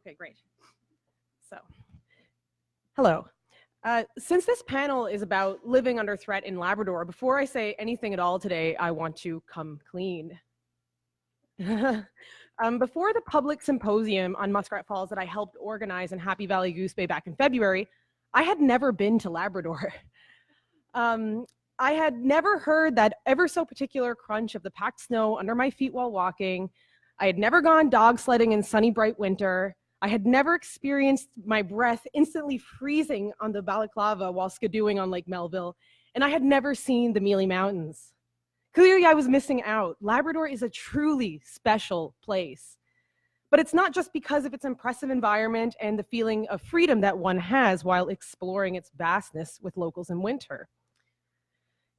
Okay, great. So, hello. Since this panel is about living under threat in Labrador, before I say anything at all today, I want to come clean. Before the public symposium on Muskrat Falls that I helped organize in Happy Valley Goose Bay back in February, I had never been to Labrador. I had never heard that ever so particular crunch of the packed snow under my feet while walking. I had never gone dog sledding in sunny, bright winter. I had never experienced my breath instantly freezing on the balaclava while skidooing on Lake Melville, and I had never seen the Mealy Mountains. Clearly, I was missing out. Labrador is a truly special place. But it's not just because of its impressive environment and the feeling of freedom that one has while exploring its vastness with locals in winter.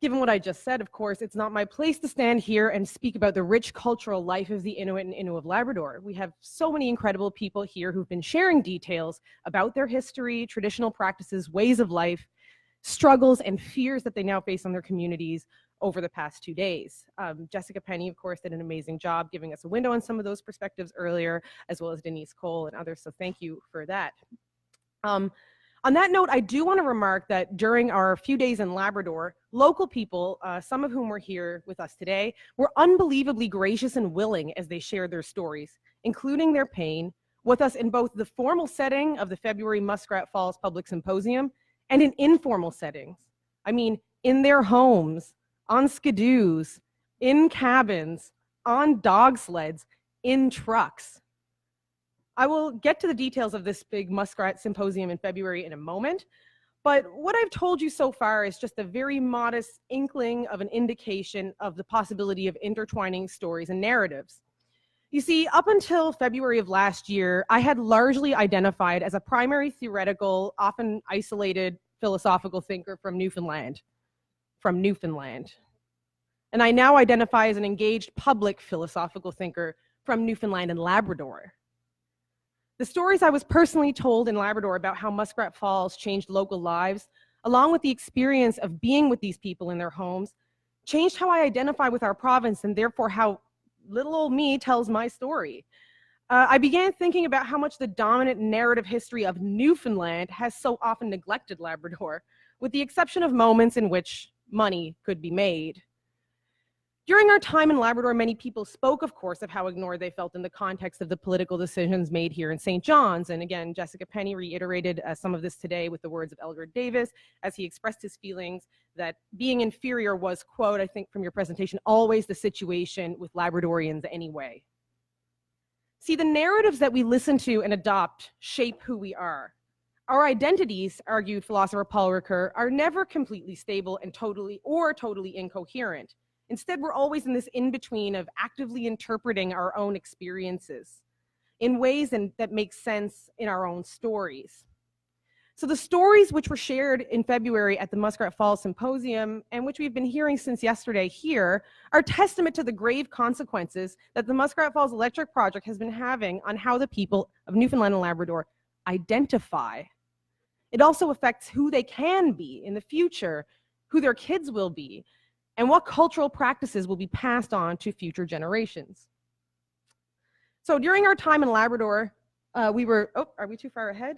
Given what I just said, of course, it's not my place to stand here and speak about the rich cultural life of the Inuit and Innu of Labrador. We have so many incredible people here who've been sharing details about their history, traditional practices, ways of life, struggles, and fears that they now face on their communities over the past 2 days. Jessica Penny, of course, did an amazing job giving us a window on some of those perspectives earlier, as well as Denise Cole and others, so thank you for that. On that note, I do want to remark that during our few days in Labrador, local people, some of whom were here with us today, were unbelievably gracious and willing as they shared their stories, including their pain, with us in both the formal setting of the February Muskrat Falls Public Symposium and in informal settings. I mean, in their homes, on skidoos, in cabins, on dog sleds, in trucks. I will get to the details of this big Muskrat Symposium in February in a moment, but what I've told you so far is just a very modest inkling of an indication of the possibility of intertwining stories and narratives. You see, up until February of last year, I had largely identified as a primary theoretical, often isolated philosophical thinker from Newfoundland. And I now identify as an engaged public philosophical thinker from Newfoundland and Labrador. The stories I was personally told in Labrador about how Muskrat Falls changed local lives, along with the experience of being with these people in their homes, changed how I identify with our province and therefore how little old me tells my story. I began thinking about how much the dominant narrative history of Newfoundland has so often neglected Labrador, with the exception of moments in which money could be made. During our time in Labrador, many people spoke, of course, of how ignored they felt in the context of the political decisions made here in St. John's. And again, Jessica Penny reiterated some of this today with the words of Elfgren Davis as he expressed his feelings that being inferior was, quote, I think from your presentation, always the situation with Labradorians anyway. See, the narratives that we listen to and adopt shape who we are. Our identities, argued philosopher Paul Ricoeur, are never completely stable and totally incoherent. Instead, we're always in this in-between of actively interpreting our own experiences in ways that make sense in our own stories. So the stories which were shared in February at the Muskrat Falls Symposium, and which we've been hearing since yesterday here, are testament to the grave consequences that the Muskrat Falls Electric Project has been having on how the people of Newfoundland and Labrador identify. It also affects who they can be in the future, who their kids will be, and what cultural practices will be passed on to future generations. So during our time in Labrador, are we too far ahead?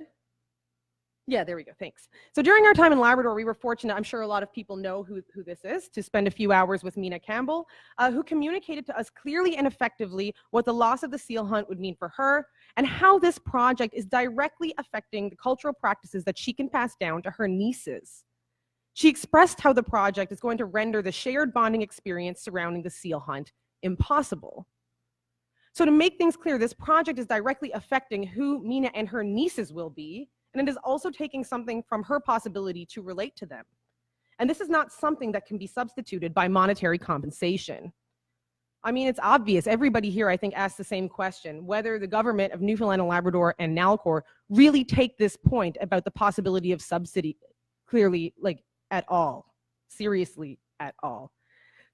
Yeah, there we go, thanks. So during our time in Labrador, we were fortunate, I'm sure a lot of people know who this is, to spend a few hours with Mina Campbell, who communicated to us clearly and effectively what the loss of the seal hunt would mean for her, and how this project is directly affecting the cultural practices that she can pass down to her nieces. She expressed how the project is going to render the shared bonding experience surrounding the seal hunt impossible. So to make things clear, this project is directly affecting who Mina and her nieces will be, and it is also taking something from her possibility to relate to them. And this is not something that can be substituted by monetary compensation. I mean, it's obvious. Everybody here, I think, asked the same question, whether the government of Newfoundland and Labrador and Nalcor really take this point about the possibility of subsidy clearly, at all, seriously at all.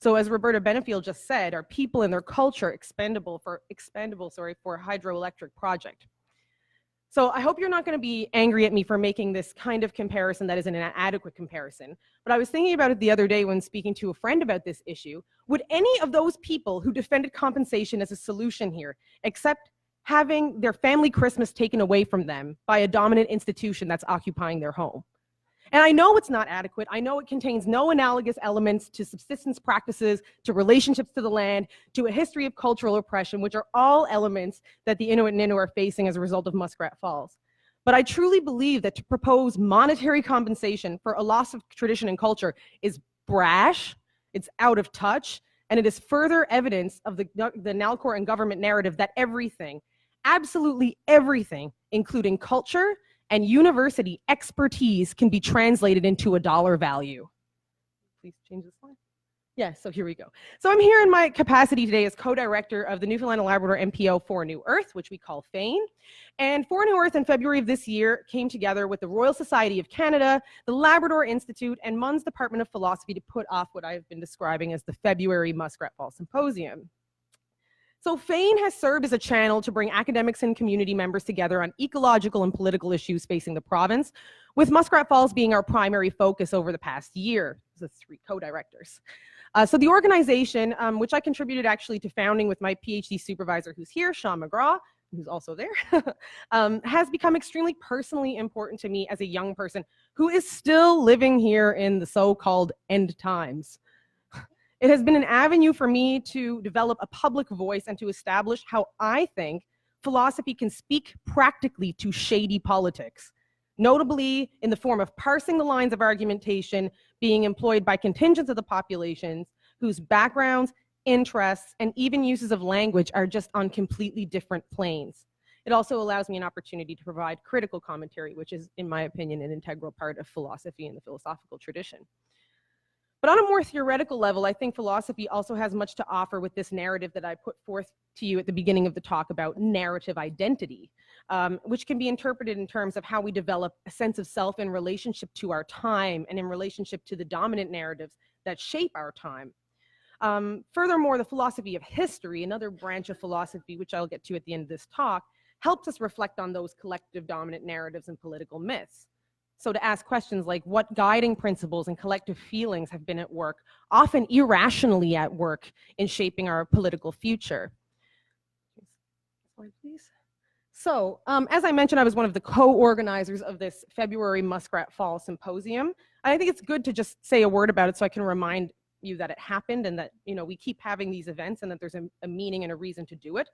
So as Roberta Benefiel just said, are people and their culture expendable for a hydroelectric project? So I hope you're not going to be angry at me for making this kind of comparison that is an inadequate comparison. But I was thinking about it the other day when speaking to a friend about this issue. Would any of those people who defended compensation as a solution here accept having their family Christmas taken away from them by a dominant institution that's occupying their home. And I know it's not adequate. I know it contains no analogous elements to subsistence practices, to relationships to the land, to a history of cultural oppression, which are all elements that the Inuit and Innu are facing as a result of Muskrat Falls. But I truly believe that to propose monetary compensation for a loss of tradition and culture is brash, it's out of touch, and it is further evidence of the Nalcor and government narrative that everything, absolutely everything, including culture and university expertise, can be translated into a dollar value. Please change the slide. Yeah, so here we go. So I'm here in my capacity today as co-director of the Newfoundland and Labrador NPO for New Earth, which we call FANE. And For New Earth in February of this year came together with the Royal Society of Canada, the Labrador Institute, and MUN's Department of Philosophy to put off what I've been describing as the February Muskrat Falls Symposium. So FANE has served as a channel to bring academics and community members together on ecological and political issues facing the province, with Muskrat Falls being our primary focus over the past year. The 3 co-directors. So the organization, which I contributed actually to founding with my PhD supervisor who's here, Sean McGraw, who's also there, has become extremely personally important to me as a young person who is still living here in the so-called end times. It has been an avenue for me to develop a public voice and to establish how I think philosophy can speak practically to shady politics, notably in the form of parsing the lines of argumentation being employed by contingents of the populations whose backgrounds, interests, and even uses of language are just on completely different planes. It also allows me an opportunity to provide critical commentary, which is, in my opinion, an integral part of philosophy and the philosophical tradition. But on a more theoretical level, I think philosophy also has much to offer with this narrative that I put forth to you at the beginning of the talk about narrative identity, which can be interpreted in terms of how we develop a sense of self in relationship to our time and in relationship to the dominant narratives that shape our time. Furthermore, the philosophy of history, another branch of philosophy, which I'll get to at the end of this talk, helps us reflect on those collective dominant narratives and political myths. So to ask questions like what guiding principles and collective feelings have been at work, often irrationally at work, in shaping our political future. So, as I mentioned, I was one of the co-organizers of this February Muskrat Falls Symposium. And I think it's good to just say a word about it so I can remind you that it happened and that, you know, we keep having these events and that there's a meaning and a reason to do it.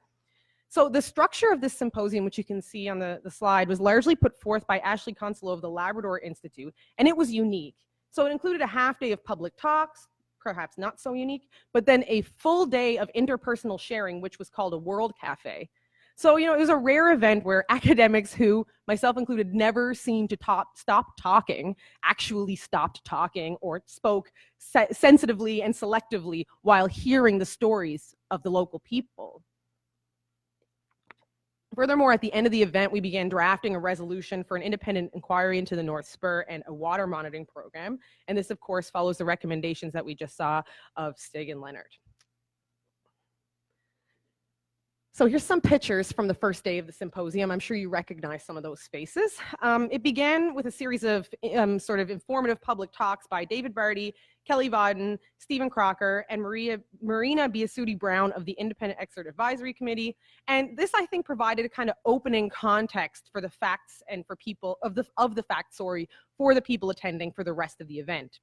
So the structure of this symposium, which you can see on the slide, was largely put forth by Ashley Consulo of the Labrador Institute, and it was unique. So it included a half day of public talks, perhaps not so unique, but then a full day of interpersonal sharing, which was called a World Cafe. So, you know, it was a rare event where academics who, myself included, never seemed to stop talking, actually stopped talking or spoke sensitively and selectively while hearing the stories of the local people. Furthermore, at the end of the event, we began drafting a resolution for an independent inquiry into the North Spur and a water monitoring program. And this, of course, follows the recommendations that we just saw of Stig and Lennart. So here's some pictures from the first day of the symposium. I'm sure you recognize some of those faces. It began with a series of sort of informative public talks by David Barty, Kelly Vodden, Stephen Crocker, and Marina Biasuti-Brown of the Independent Expert Advisory Committee. And this, I think, provided a kind of opening context for the facts and for people for the people attending for the rest of the event.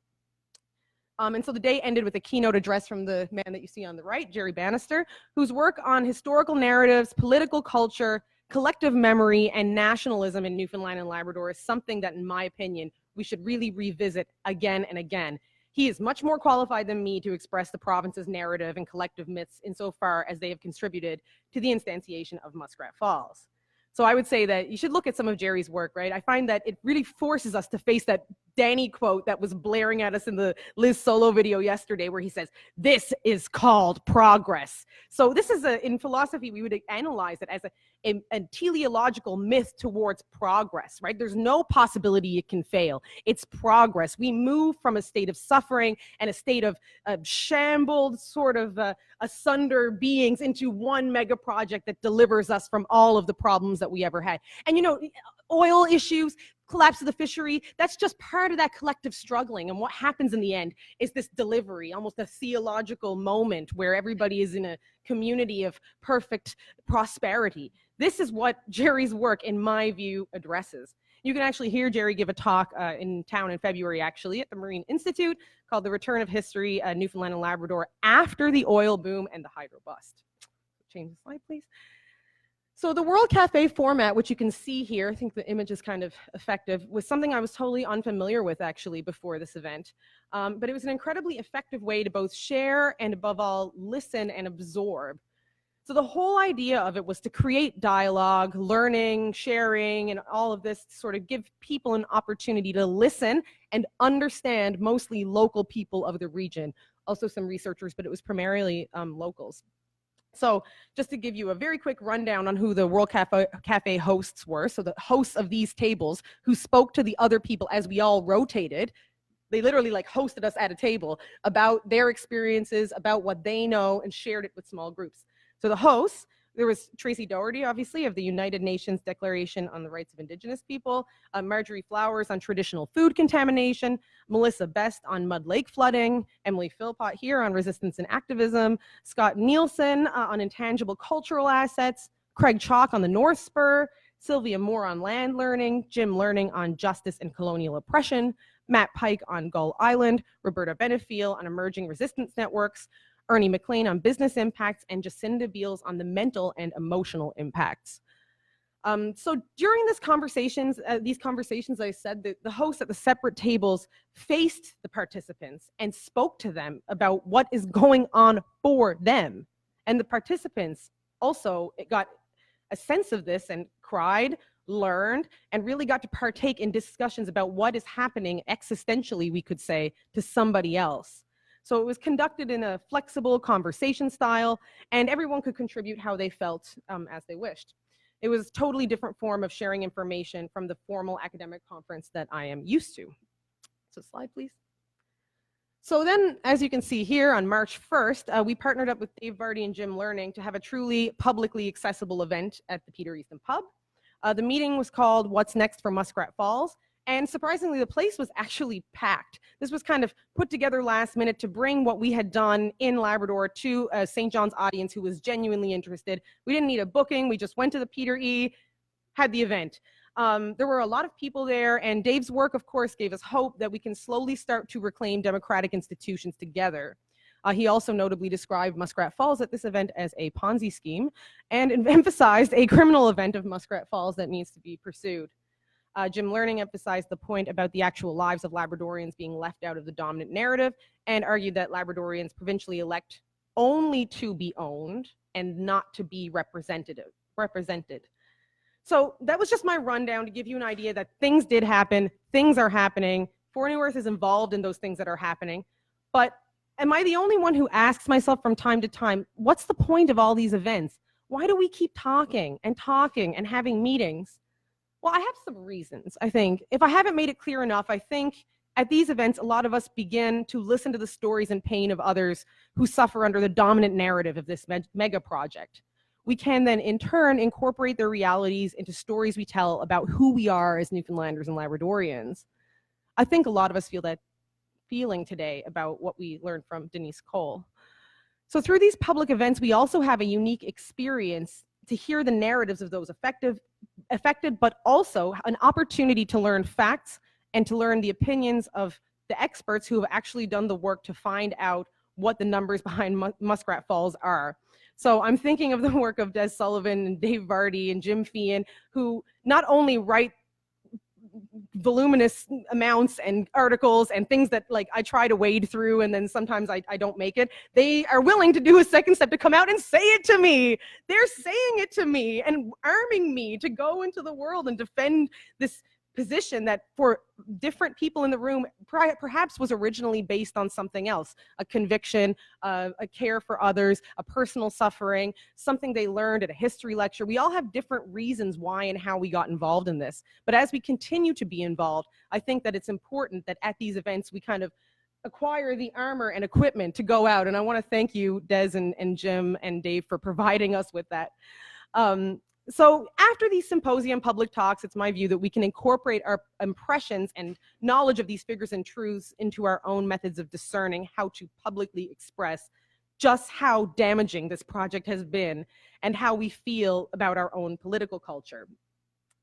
And so the day ended with a keynote address from the man that you see on the right, Jerry Bannister, whose work on historical narratives, political culture, collective memory, and nationalism in Newfoundland and Labrador is something that, in my opinion, we should really revisit again and again. He is much more qualified than me to express the province's narrative and collective myths insofar as they have contributed to the instantiation of Muskrat Falls. So I would say that you should look at some of Jerry's work, right? I find that it really forces us to face that Danny quote that was blaring at us in the Liz Solo video yesterday where he says, "This is called progress." So this is in philosophy, we would analyze it as a teleological myth towards progress, right? There's no possibility it can fail. It's progress. We move from a state of suffering and a state of shambled sort of asunder beings into one mega project that delivers us from all of the problems that we ever had. And you know, oil issues, collapse of the fishery, that's just part of that collective struggling. And what happens in the end is this delivery, almost a theological moment where everybody is in a community of perfect prosperity. This is what Jerry's work, in my view, addresses. You can actually hear Jerry give a talk in town in February, actually, at the Marine Institute, called The Return of History, Newfoundland and Labrador, after the oil boom and the hydro bust. Change the slide, please. So the World Cafe format, which you can see here, I think the image is kind of effective, was something I was totally unfamiliar with, actually, before this event. But it was an incredibly effective way to both share and, above all, listen and absorb. So the whole idea of it was to create dialogue, learning, sharing, and all of this to sort of give people an opportunity to listen and understand mostly local people of the region. Also some researchers, but it was primarily locals. So just to give you a very quick rundown on who the World Cafe hosts were, so the hosts of these tables who spoke to the other people as we all rotated, they literally like hosted us at a table about their experiences, about what they know, and shared it with small groups. So the hosts, there was Tracy Doherty, obviously, of the United Nations Declaration on the Rights of Indigenous People, Marjorie Flowers on traditional food contamination, Melissa Best on Mud Lake flooding, Emily Philpott here on resistance and activism, Scott Nielsen on intangible cultural assets, Craig Chalk on the North Spur, Sylvia Moore on land learning, Jim Learning on justice and colonial oppression, Matt Pike on Gull Island, Roberta Benefiel on emerging resistance networks, Ernie McLean on business impacts, and Jacinda Beals on the mental and emotional impacts. So during these conversations, I said that the hosts at the separate tables faced the participants and spoke to them about what is going on for them. And the participants also got a sense of this and cried, learned, and really got to partake in discussions about what is happening existentially, we could say, to somebody else. So it was conducted in a flexible conversation style, and everyone could contribute how they felt as they wished. It was a totally different form of sharing information from the formal academic conference that I am used to. So slide, please. So then, as you can see here, on March 1st, we partnered up with Dave Vardy and Jim Learning to have a truly publicly accessible event at the Peter Easton Pub. The meeting was called What's Next for Muskrat Falls? And surprisingly, the place was actually packed. This was kind of put together last minute to bring what we had done in Labrador to a St. John's audience who was genuinely interested. We didn't need a booking. We just went to the Peter E., had the event. There were a lot of people there, and Dave's work, of course, gave us hope that we can slowly start to reclaim democratic institutions together. He also notably described Muskrat Falls at this event as a Ponzi scheme and emphasized a criminal event of Muskrat Falls that needs to be pursued. Jim Learning emphasized the point about the actual lives of Labradorians being left out of the dominant narrative and argued that Labradorians provincially elect only to be owned and not to be represented. So that was just my rundown to give you an idea that things did happen, things are happening, For New Earth is involved in those things that are happening. But am I the only one who asks myself from time to time, what's the point of all these events? Why do we keep talking and having meetings? Well, I have some reasons, I think. If I haven't made it clear enough, I think at these events, a lot of us begin to listen to the stories and pain of others who suffer under the dominant narrative of this mega project. We can then, in turn, incorporate their realities into stories we tell about who we are as Newfoundlanders and Labradorians. I think a lot of us feel that feeling today about what we learned from Denise Cole. So through these public events, we also have a unique experience to hear the narratives of those affected, but also an opportunity to learn facts and to learn the opinions of the experts who have actually done the work to find out what the numbers behind Muskrat Falls are. So I'm thinking of the work of Des Sullivan and Dave Vardy and Jim Feehan, who not only write voluminous amounts and articles and things that like I try to wade through and then sometimes I don't make it. They are willing to do a second step to come out and say it to me. They're saying it to me and arming me to go into the world and defend this position that for different people in the room perhaps was originally based on something else, a conviction, a care for others, a personal suffering, something they learned at a history lecture. We all have different reasons why and how we got involved in this. But as we continue to be involved, I think that it's important that at these events we kind of acquire the armor and equipment to go out. And I want to thank you, Des and Jim and Dave, for providing us with that. So after these symposium public talks, it's my view that we can incorporate our impressions and knowledge of these figures and truths into our own methods of discerning how to publicly express just how damaging this project has been and how we feel about our own political culture.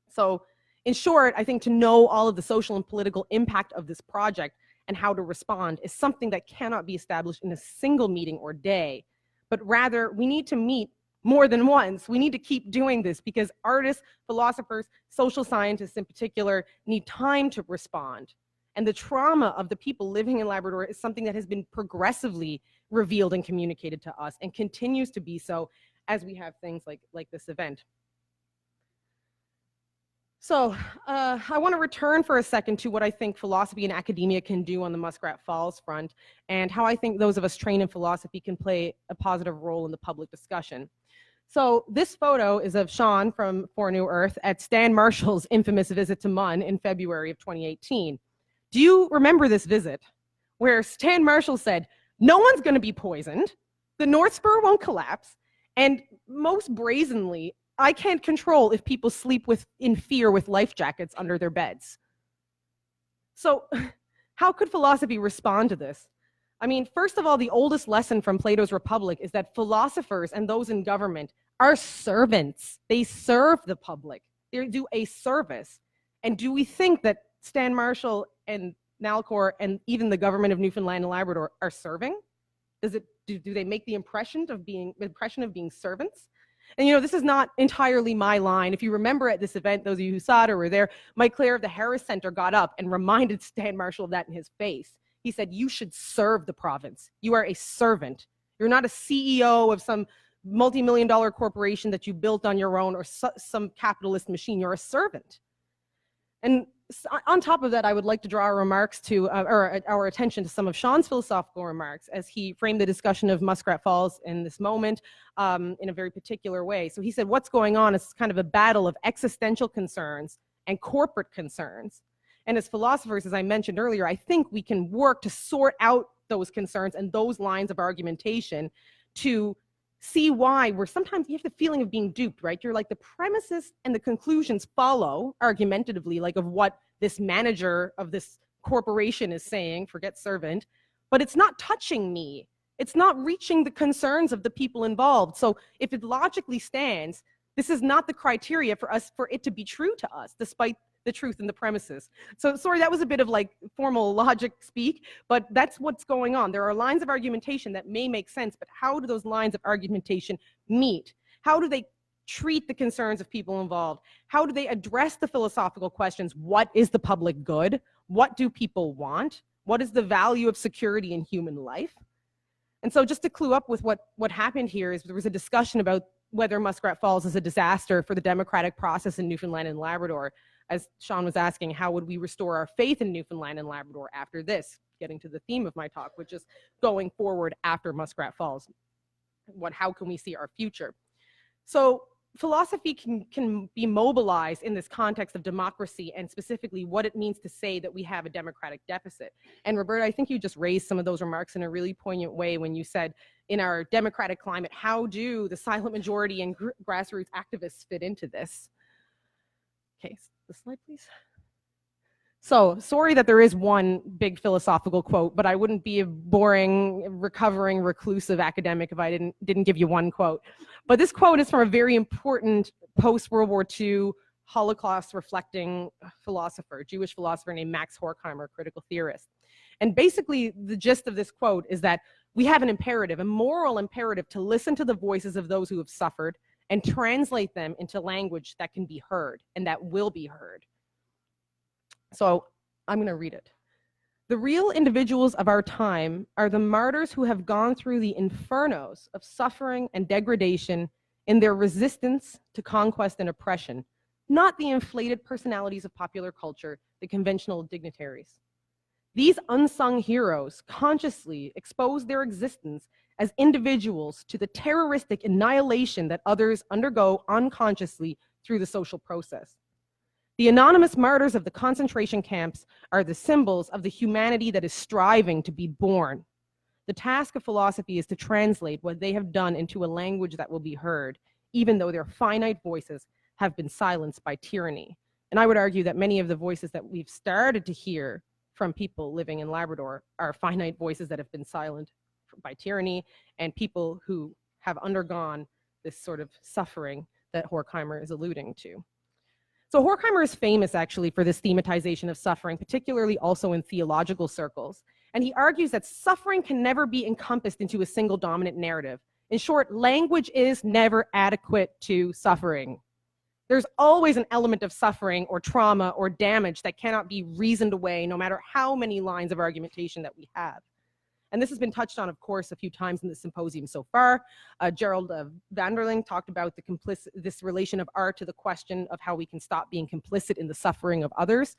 So in short, I think to know all of the social and political impact of this project and how to respond is something that cannot be established in a single meeting or day, but rather we need to meet more than once. We need to keep doing this because artists, philosophers, social scientists in particular need time to respond. And the trauma of the people living in Labrador is something that has been progressively revealed and communicated to us and continues to be so as we have things like this event. So I want to return for a second to what I think philosophy and academia can do on the Muskrat Falls front, and how I think those of us trained in philosophy can play a positive role in the public discussion. So this photo is of Sean from For New Earth at Stan Marshall's infamous visit to MUN in February of 2018. Do you remember this visit where Stan Marshall said, no one's going to be poisoned, the North Spur won't collapse, and most brazenly, I can't control if people sleep in fear with life jackets under their beds. So how could philosophy respond to this? I mean, first of all, the oldest lesson from Plato's Republic is that philosophers and those in government are servants. They serve the public. They do a service. And do we think that Stan Marshall and Nalcor and even the government of Newfoundland and Labrador are serving? Do they make the impression of being servants? And you know, this is not entirely my line. If you remember at this event, those of you who saw it or were there, Mike Clare of the Harris Center got up and reminded Stan Marshall of that in his face. He said, you should serve the province. You are a servant. You're not a CEO of some multi-million-dollar corporation that you built on your own or some capitalist machine. You're a servant. And on top of that, I would like to draw our remarks to, or our attention to some of Sean's philosophical remarks as he framed the discussion of Muskrat Falls in this moment in a very particular way. So he said, what's going on is kind of a battle of existential concerns and corporate concerns. And as philosophers, as I mentioned earlier, I think we can work to sort out those concerns and those lines of argumentation to see why sometimes you have the feeling of being duped, right? You're like, the premises and the conclusions follow argumentatively, like of what this manager of this corporation is saying, forget servant, but it's not touching me. It's not reaching the concerns of the people involved. So if it logically stands, this is not the criteria for it to be true to us, despite the truth in the premises. So sorry, that was a bit of like formal logic speak, but that's what's going on. There are lines of argumentation that may make sense, but how do those lines of argumentation meet? How do they treat the concerns of people involved? How do they address the philosophical questions? What is the public good? What do people want? What is the value of security in human life? And so just to clue up with what happened here is there was a discussion about whether Muskrat Falls is a disaster for the democratic process in Newfoundland and Labrador. As Sean was asking, how would we restore our faith in Newfoundland and Labrador after this? Getting to the theme of my talk, which is going forward after Muskrat Falls. How can we see our future? So philosophy can be mobilized in this context of democracy and specifically what it means to say that we have a democratic deficit. And Roberta, I think you just raised some of those remarks in a really poignant way when you said, in our democratic climate, how do the silent majority and grassroots activists fit into this? Okay, the slide, please. So, sorry that there is one big philosophical quote, but I wouldn't be a boring, recovering, reclusive academic if I didn't give you one quote. But this quote is from a very important post-World War II Holocaust-reflecting philosopher, Jewish philosopher named Max Horkheimer, critical theorist. And basically, the gist of this quote is that we have an imperative, a moral imperative, to listen to the voices of those who have suffered and translate them into language that can be heard and that will be heard. So I'm going to read it. The real individuals of our time are the martyrs who have gone through the infernos of suffering and degradation in their resistance to conquest and oppression, not the inflated personalities of popular culture, the conventional dignitaries. These unsung heroes consciously expose their existence as individuals to the terroristic annihilation that others undergo unconsciously through the social process. The anonymous martyrs of the concentration camps are the symbols of the humanity that is striving to be born. The task of philosophy is to translate what they have done into a language that will be heard, even though their finite voices have been silenced by tyranny. And I would argue that many of the voices that we've started to hear from people living in Labrador are finite voices that have been silent by tyranny and people who have undergone this sort of suffering that Horkheimer is alluding to. So Horkheimer is famous actually for this thematization of suffering, particularly also in theological circles. And he argues that suffering can never be encompassed into a single dominant narrative. In short, language is never adequate to suffering. There's always an element of suffering or trauma or damage that cannot be reasoned away, no matter how many lines of argumentation that we have. And this has been touched on, of course, a few times in the symposium so far. Gerald Vanderling talked about this relation of art to the question of how we can stop being complicit in the suffering of others.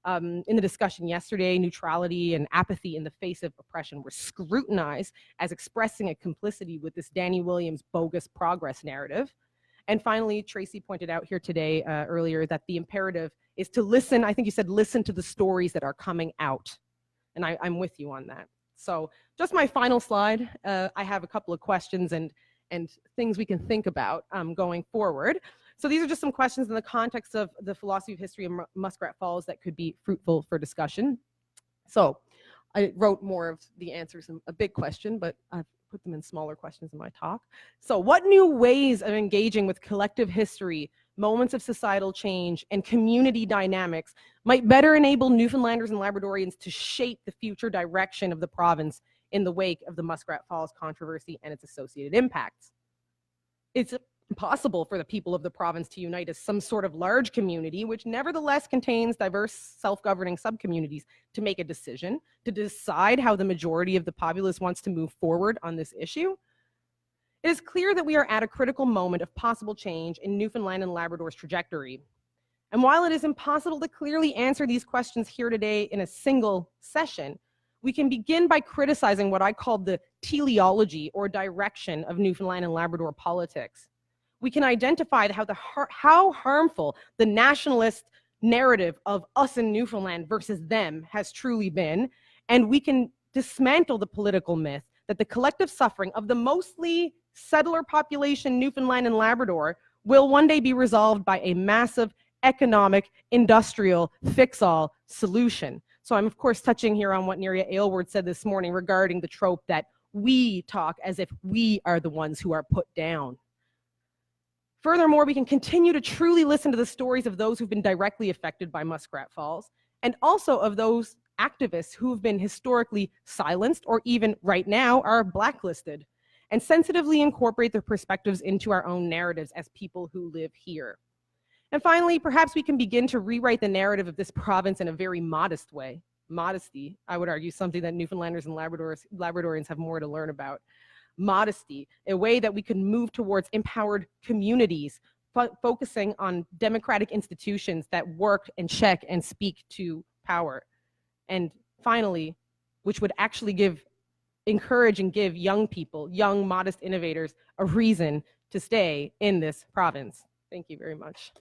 In the discussion yesterday, neutrality and apathy in the face of oppression were scrutinized as expressing a complicity with this Danny Williams bogus progress narrative. And finally, Tracy pointed out here today earlier that the imperative is to listen. I think you said listen to the stories that are coming out. And I'm with you on that. So just my final slide. I have a couple of questions and things we can think about going forward. So these are just some questions in the context of the philosophy of history of Muskrat Falls that could be fruitful for discussion. So I wrote more of the answers in a big question, but I've put them in smaller questions in my talk. So what new ways of engaging with collective history, moments of societal change, and community dynamics might better enable Newfoundlanders and Labradorians to shape the future direction of the province in the wake of the Muskrat Falls controversy and its associated impacts? It's impossible for the people of the province to unite as some sort of large community, which nevertheless contains diverse self-governing subcommunities, to make a decision, to decide how the majority of the populace wants to move forward on this issue. It is clear that we are at a critical moment of possible change in Newfoundland and Labrador's trajectory. And while it is impossible to clearly answer these questions here today in a single session, we can begin by criticizing what I called the teleology or direction of Newfoundland and Labrador politics. We can identify how harmful the nationalist narrative of us in Newfoundland versus them has truly been, and we can dismantle the political myth that the collective suffering of the mostly settler population Newfoundland and Labrador will one day be resolved by a massive economic, industrial, fix-all solution. So I'm of course touching here on what Neria Aylward said this morning regarding the trope that we talk as if we are the ones who are put down. Furthermore, we can continue to truly listen to the stories of those who've been directly affected by Muskrat Falls, and also of those activists who've been historically silenced or even right now are blacklisted, and sensitively incorporate their perspectives into our own narratives as people who live here. And finally, perhaps we can begin to rewrite the narrative of this province in a very modest way. Modesty, I would argue, something that Newfoundlanders and Labradorians have more to learn about. Modesty, a way that we can move towards empowered communities, focusing on democratic institutions that work and check and speak to power. And finally, which would actually encourage and give young people, young, modest innovators, a reason to stay in this province. Thank you very much.